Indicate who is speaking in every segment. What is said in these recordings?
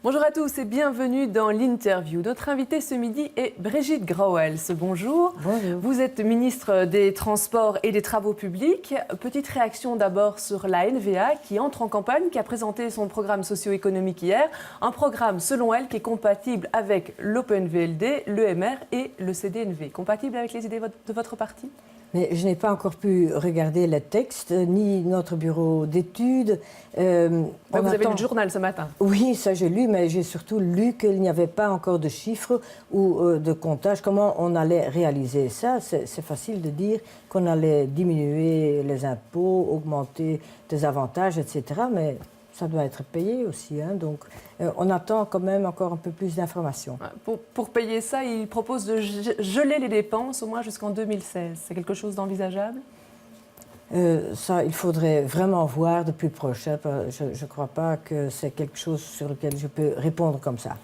Speaker 1: Bonjour à tous et bienvenue dans l'interview. Notre invitée ce midi est Brigitte Grauwels. Bonjour.
Speaker 2: Bonjour.
Speaker 1: Vous êtes ministre des Transports et des Travaux publics. Petite réaction d'abord sur la NVA qui entre en campagne, qui a présenté son programme socio-économique hier. Un programme, selon elle, qui est compatible avec l'OpenVLD, l'EMR et le CDNV. Compatible avec les idées de votre parti ?
Speaker 2: Mais je n'ai pas encore pu regarder les textes, ni notre bureau d'études.
Speaker 1: Vous avez lu le journal ce matin ?
Speaker 2: Oui, ça j'ai lu, mais j'ai surtout lu qu'il n'y avait pas encore de chiffres ou de comptage. Comment on allait réaliser ça? C'est facile de dire qu'on allait diminuer les impôts, augmenter des avantages, etc. Mais ça doit être payé aussi. Donc, on attend quand même encore un peu plus d'informations.
Speaker 1: Pour payer ça, il propose de geler les dépenses au moins jusqu'en 2016. C'est quelque chose d'envisageable ?
Speaker 2: Ça, il faudrait vraiment voir de plus proche. Je ne crois pas que c'est quelque chose sur lequel je peux répondre comme ça.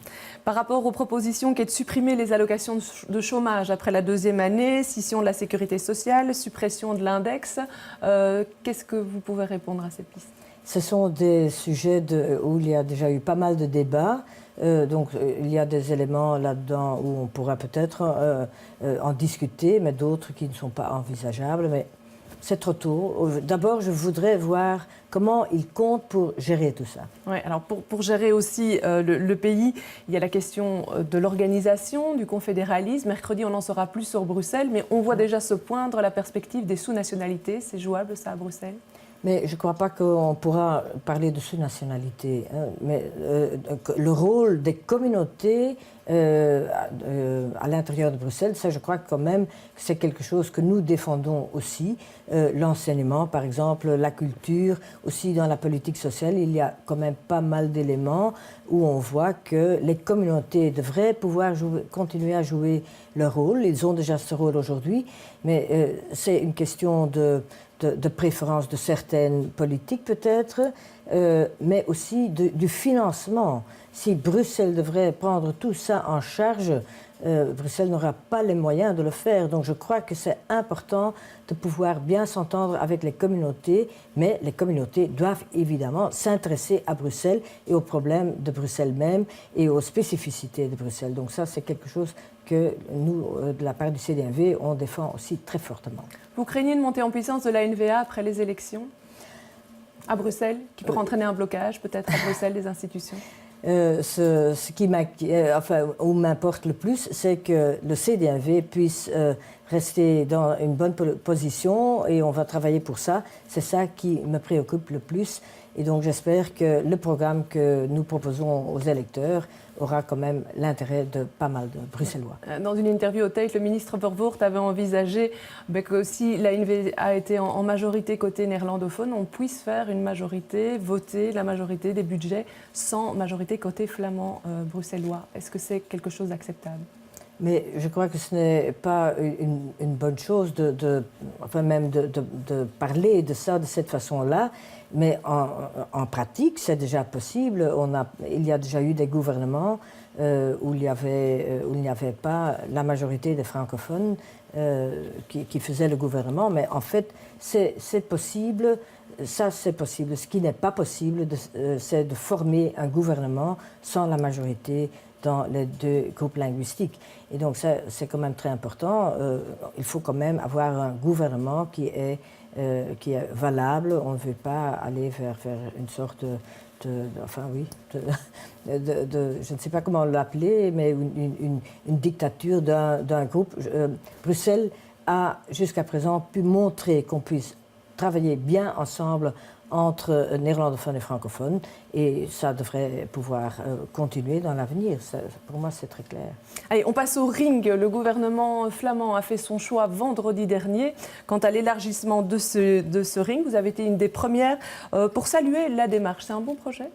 Speaker 1: Par rapport aux propositions qui est de supprimer les allocations de chômage après la deuxième année, scission de la sécurité sociale, suppression de l'index, qu'est-ce que vous pouvez répondre à ces pistes ?
Speaker 2: Ce sont des sujets où il y a déjà eu pas mal de débats. Donc il y a des éléments là-dedans où on pourra peut-être en discuter, mais d'autres qui ne sont pas envisageables. Mais c'est trop tôt. D'abord, je voudrais voir comment ils comptent pour gérer tout ça.
Speaker 1: Oui, alors pour gérer aussi le pays, il y a la question de l'organisation, du confédéralisme. Mercredi, on en saura plus sur Bruxelles, mais on voit déjà se poindre la perspective des sous-nationalités. C'est jouable, ça, à Bruxelles ?
Speaker 2: Mais je ne crois pas qu'on pourra parler de sous-nationalité. Mais le rôle des communautés à l'intérieur de Bruxelles, ça je crois quand même que c'est quelque chose que nous défendons aussi. L'enseignement, par exemple, la culture, aussi dans la politique sociale, il y a quand même pas mal d'éléments où on voit que les communautés devraient pouvoir continuer à jouer leur rôle. Ils ont déjà ce rôle aujourd'hui, mais c'est une question de préférence de certaines politiques peut-être, mais aussi du financement. Si Bruxelles devrait prendre tout ça en charge, Bruxelles n'aura pas les moyens de le faire. Donc je crois que c'est important de pouvoir bien s'entendre avec les communautés, mais les communautés doivent évidemment s'intéresser à Bruxelles et aux problèmes de Bruxelles même et aux spécificités de Bruxelles. Donc ça, c'est quelque chose que nous, de la part du CDNV, on défend aussi très fortement.
Speaker 1: Vous craignez une montée en puissance de la NVA après les élections à Bruxelles, qui pourrait entraîner un blocage peut-être à Bruxelles des institutions ?
Speaker 2: Ce qui m'importe le plus, c'est que le CDNV puisse rester dans une bonne position et on va travailler pour ça. C'est ça qui me préoccupe le plus. Et donc j'espère que le programme que nous proposons aux électeurs aura quand même l'intérêt de pas mal de Bruxellois.
Speaker 1: Dans une interview au Tate, le ministre Vervoort avait envisagé que si la NVA a été en majorité côté néerlandophone, on puisse faire une majorité, voter la majorité des budgets sans majorité côté flamand bruxellois. Est-ce que c'est quelque chose d'acceptable ?
Speaker 2: Mais je crois que ce n'est pas une bonne chose de parler de ça de cette façon-là. Mais en pratique, c'est déjà possible. Il y a déjà eu des gouvernements où il n'y avait pas la majorité des francophones qui faisaient le gouvernement. Mais en fait, c'est possible. Ça, c'est possible. Ce qui n'est pas possible, c'est de former un gouvernement sans la majorité dans les deux groupes linguistiques. Et donc, ça, c'est quand même très important. Il faut quand même avoir un gouvernement qui est valable. On ne veut pas aller vers une sorte je ne sais pas comment l'appeler, mais une dictature d'un groupe. Bruxelles a jusqu'à présent pu montrer qu'on puisse travailler bien ensemble entre néerlandophones et francophones, et ça devrait pouvoir continuer dans l'avenir. Pour moi, c'est très clair.
Speaker 1: Allez, on passe au ring. Le gouvernement flamand a fait son choix vendredi dernier. Quant à l'élargissement de ce ring, vous avez été une des premières pour saluer la démarche. C'est un bon projet ?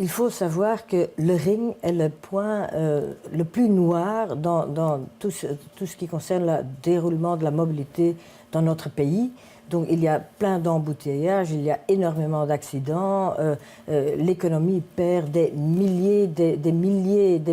Speaker 2: Il faut savoir que le ring est le point le plus noir dans tout ce qui concerne le déroulement de la mobilité dans notre pays. Donc il y a plein d'embouteillages, il y a énormément d'accidents, l'économie perd des milliers, des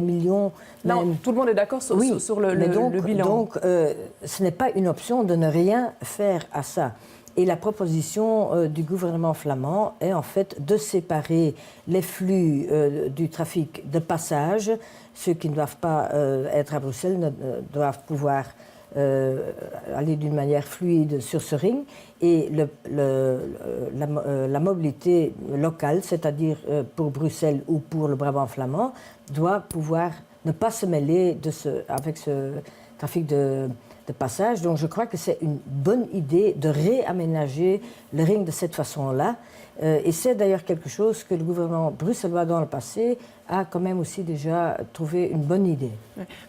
Speaker 2: millions.
Speaker 1: Non, même. Tout le monde est d'accord sur le bilan.
Speaker 2: Donc ce n'est pas une option de ne rien faire à ça. Et la proposition du gouvernement flamand est en fait de séparer les flux du trafic de passage. Ceux qui ne doivent pas être à Bruxelles doivent pouvoir aller d'une manière fluide sur ce ring. Et la mobilité locale, c'est-à-dire pour Bruxelles ou pour le Brabant flamand, doit pouvoir ne pas se mêler avec ce trafic de passage. Donc je crois que c'est une bonne idée de réaménager le ring de cette façon-là. Et c'est d'ailleurs quelque chose que le gouvernement bruxellois dans le passé a quand même aussi déjà trouvé une bonne idée.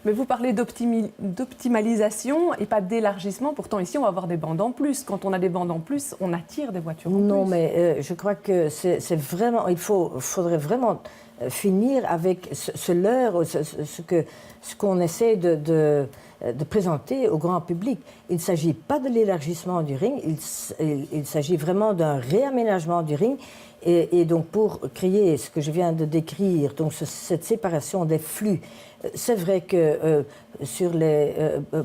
Speaker 1: Mais vous parlez d'optimalisation et pas d'élargissement. Pourtant ici on va avoir des bandes en plus. Quand on a des bandes en plus, on attire des voitures en plus.
Speaker 2: Non, mais je crois que c'est vraiment... faudrait vraiment finir avec ce leurre, ce qu'on essaie de présenter au grand public. Il ne s'agit pas de l'élargissement du ring, il s'agit vraiment d'un réaménagement du ring. Et donc pour créer ce que je viens de décrire, donc cette séparation des flux, c'est vrai que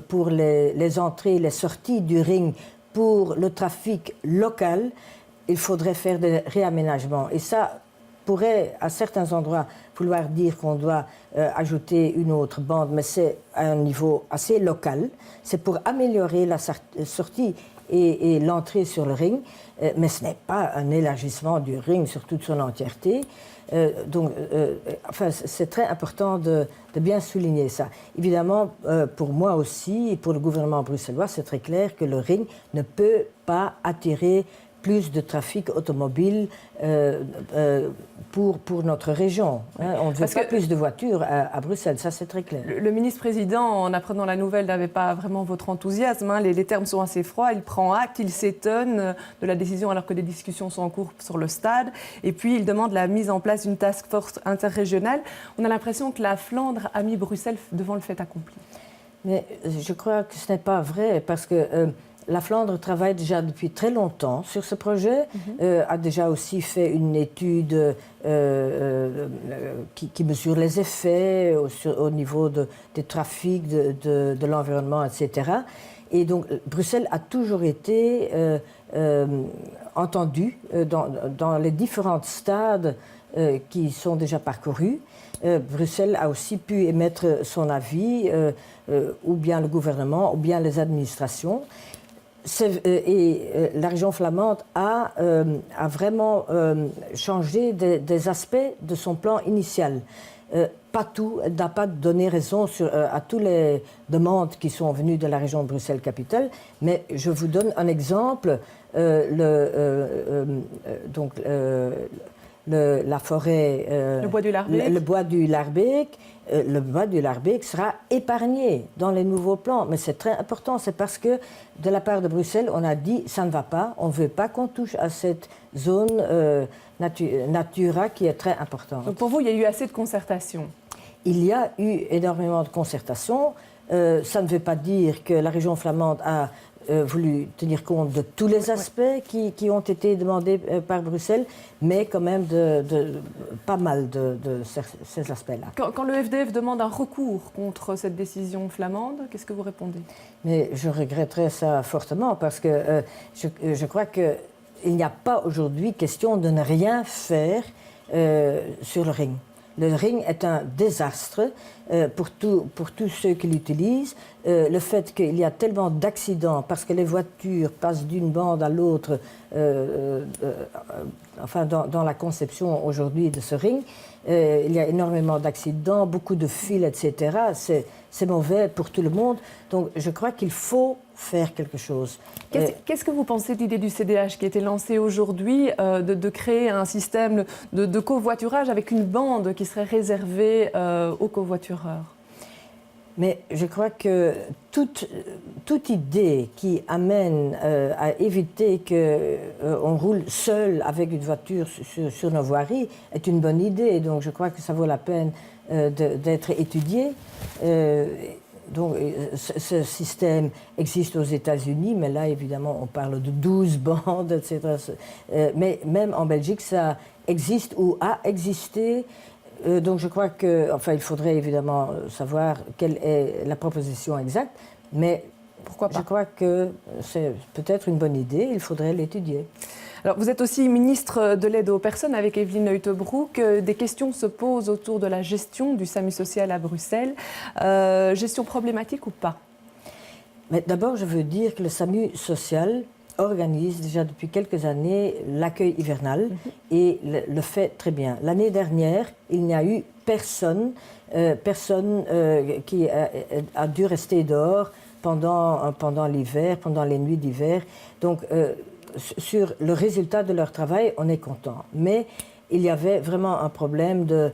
Speaker 2: pour les entrées et les sorties du ring, pour le trafic local, il faudrait faire des réaménagements. Et ça pourrait, à certains endroits, vouloir dire qu'on doit ajouter une autre bande, mais c'est à un niveau assez local. C'est pour améliorer la sortie et l'entrée sur le ring, mais ce n'est pas un élargissement du ring sur toute son entièreté. Enfin, c'est très important de bien souligner ça. Évidemment, pour moi aussi et pour le gouvernement bruxellois, c'est très clair que le ring ne peut pas attirer plus de trafic automobile pour notre région. On ne veut pas plus de voitures à Bruxelles, ça c'est très clair.
Speaker 1: Le ministre-président, en apprenant la nouvelle, n'avait pas vraiment votre enthousiasme. Les termes sont assez froids, il prend acte, il s'étonne de la décision alors que des discussions sont en cours sur le stade. Et puis il demande la mise en place d'une task force interrégionale. On a l'impression que la Flandre a mis Bruxelles devant le fait accompli.
Speaker 2: Mais je crois que ce n'est pas vrai parce que... la Flandre travaille déjà depuis très longtemps sur ce projet, a déjà aussi fait une étude qui mesure les effets au niveau des trafics, de l'environnement, etc. Et donc Bruxelles a toujours été entendue dans les différents stades qui sont déjà parcourus. Bruxelles a aussi pu émettre son avis, ou bien le gouvernement, ou bien les administrations. La région flamande a vraiment changé des aspects de son plan initial. Pas tout, elle n'a pas donné raison à toutes les demandes qui sont venues de la région de Bruxelles-Capitale, mais je vous donne un exemple. La forêt...
Speaker 1: le bois du Larbeek.
Speaker 2: Le bois du Larbeek. Le bois du Larbeek sera épargné dans les nouveaux plans. Mais c'est très important, c'est parce que de la part de Bruxelles, on a dit ça ne va pas, on ne veut pas qu'on touche à cette zone Natura qui est très importante.
Speaker 1: Donc pour vous, il y a eu assez de concertation?
Speaker 2: Il y a eu énormément de concertation. Ça ne veut pas dire que la région flamande a voulu tenir compte de tous les aspects qui ont été demandés par Bruxelles, mais quand même pas mal de ces aspects-là.
Speaker 1: Quand le FDF demande un recours contre cette décision flamande, qu'est-ce que vous répondez?
Speaker 2: Mais je regretterais ça fortement parce que je crois qu'il n'y a pas aujourd'hui question de ne rien faire sur le ring. Le ring est un désastre pour tous ceux qui l'utilisent. Le fait qu'il y a tellement d'accidents parce que les voitures passent d'une bande à l'autre, dans la conception aujourd'hui de ce ring, il y a énormément d'accidents, beaucoup de fils, etc. C'est mauvais pour tout le monde. Donc je crois qu'il faut faire quelque chose.
Speaker 1: Qu'est-ce que vous pensez de l'idée du CDH qui a été lancée aujourd'hui de créer un système de covoiturage avec une bande qui serait réservée aux covoitureurs?
Speaker 2: Mais je crois que toute idée qui amène à éviter qu'on roule seul avec une voiture sur nos voiries est une bonne idée. Donc je crois que ça vaut la peine d'être étudié. Donc, ce système existe aux États-Unis, mais là, évidemment, on parle de 12 bandes, etc. Mais même en Belgique, ça existe ou a existé. Donc, je crois il faudrait évidemment savoir quelle est la proposition exacte, mais
Speaker 1: Pourquoi pas?
Speaker 2: Je crois que c'est peut-être une bonne idée, il faudrait l'étudier.
Speaker 1: Alors, vous êtes aussi ministre de l'aide aux personnes avec Evelyne Uyttebroek. Des questions se posent autour de la gestion du SAMU social à Bruxelles. Gestion problématique ou pas?
Speaker 2: Mais d'abord, je veux dire que le SAMU social organise déjà depuis quelques années l'accueil hivernal et le fait très bien. L'année dernière, il n'y a eu personne qui a dû rester dehors pendant l'hiver, pendant les nuits d'hiver. Donc, sur le résultat de leur travail, on est content. Mais il y avait vraiment un problème de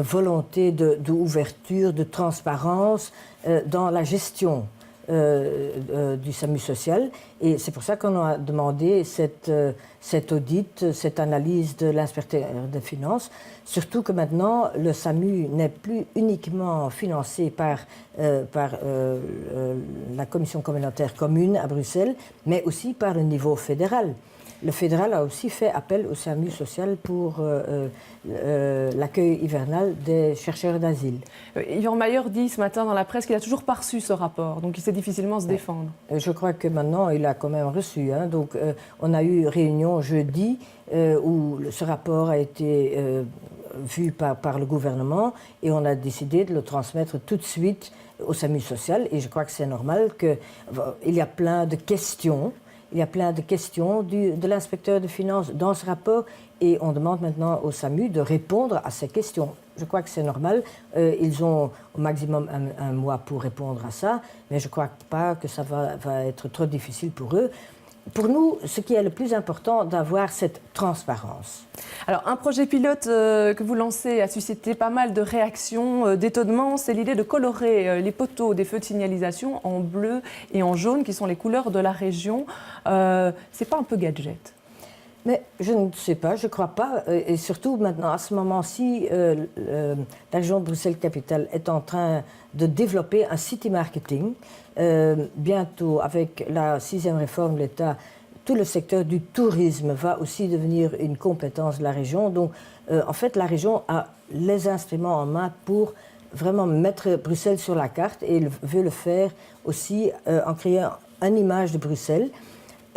Speaker 2: volonté, d'ouverture, de transparence dans la gestion du SAMU social. Et c'est pour ça qu'on a demandé cet audit, cette analyse de l'inspecteur des finances. Surtout que maintenant, le SAMU n'est plus uniquement financé par la Commission communautaire commune à Bruxelles, mais aussi par le niveau fédéral. Le fédéral a aussi fait appel au SAMU social pour l'accueil hivernal des chercheurs d'asile.
Speaker 1: Yvan Mayer dit ce matin dans la presse qu'il n'a toujours pas reçu ce rapport, donc il sait difficilement se défendre.
Speaker 2: Je crois que maintenant, il a quand même reçu. Hein. Donc, on a eu réunion jeudi où ce rapport a été vu par le gouvernement et on a décidé de le transmettre tout de suite au SAMU social. Et je crois que c'est normal qu'il y a plein de questions. Il y a plein de questions de l'inspecteur des finances dans ce rapport et on demande maintenant au SAMU de répondre à ces questions. Je crois que c'est normal. Ils ont au maximum un mois pour répondre à ça, mais je ne crois pas que ça va être trop difficile pour eux. Pour nous, ce qui est le plus important, d'avoir cette transparence.
Speaker 1: Alors, un projet pilote que vous lancez a suscité pas mal de réactions, d'étonnement. C'est l'idée de colorer les poteaux des feux de signalisation en bleu et en jaune, qui sont les couleurs de la région. C'est pas un peu gadget?
Speaker 2: Mais je ne sais pas, je ne crois pas. Et surtout maintenant, à ce moment-ci, la région de Bruxelles-Capitale est en train de développer un city marketing. Bientôt, avec la 6e réforme de l'État, tout le secteur du tourisme va aussi devenir une compétence de la région. Donc, en fait, la région a les instruments en main pour vraiment mettre Bruxelles sur la carte et elle veut le faire aussi en créant une image de Bruxelles.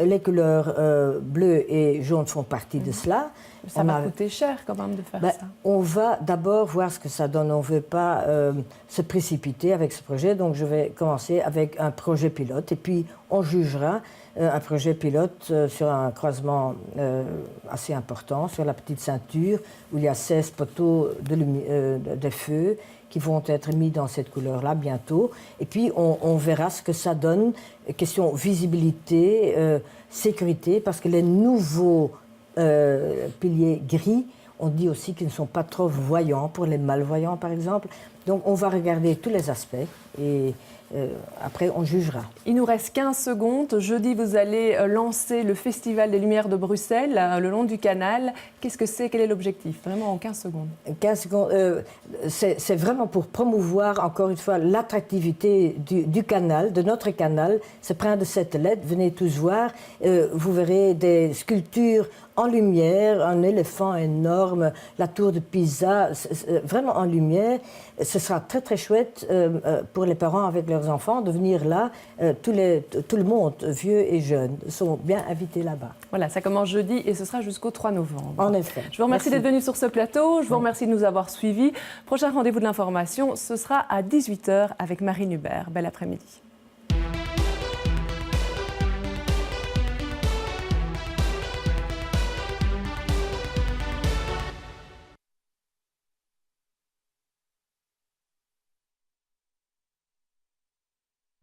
Speaker 2: Les couleurs bleues et jaunes font partie de cela.
Speaker 1: Ça va coûter cher quand même de faire ça.
Speaker 2: On va d'abord voir ce que ça donne. On ne veut pas se précipiter avec ce projet. Donc je vais commencer avec un projet pilote et puis on jugera un projet pilote sur un croisement assez important, sur la petite ceinture, où il y a 16 poteaux de feu qui vont être mis dans cette couleur-là bientôt. Et puis, on verra ce que ça donne. Question visibilité, sécurité, parce que les nouveaux piliers gris, on dit aussi qu'ils ne sont pas trop voyants pour les malvoyants, par exemple. Donc, on va regarder tous les aspects et après, on jugera.
Speaker 1: Il nous reste 15 secondes. Jeudi, vous allez lancer le Festival des Lumières de Bruxelles, le long du canal. Qu'est-ce que c'est? Quel est l'objectif? Vraiment en 15 secondes.
Speaker 2: 15 secondes, c'est vraiment pour promouvoir, encore une fois, l'attractivité du canal, de notre canal. C'est plein de satellites. Venez tous voir. Vous verrez des sculptures en lumière, un éléphant énorme, la tour de Pisa, vraiment en lumière. Ce sera très très chouette pour les parents avec leurs enfants de venir là. Tout le monde, vieux et jeunes, sont bien invités là-bas.
Speaker 1: Voilà, ça commence jeudi et ce sera jusqu'au 3 novembre.
Speaker 2: En effet.
Speaker 1: Je vous remercie d'être venu sur ce plateau. Je vous remercie de nous avoir suivis. Prochain rendez-vous de l'information, ce sera à 18h avec Marine Hubert. Bel après-midi.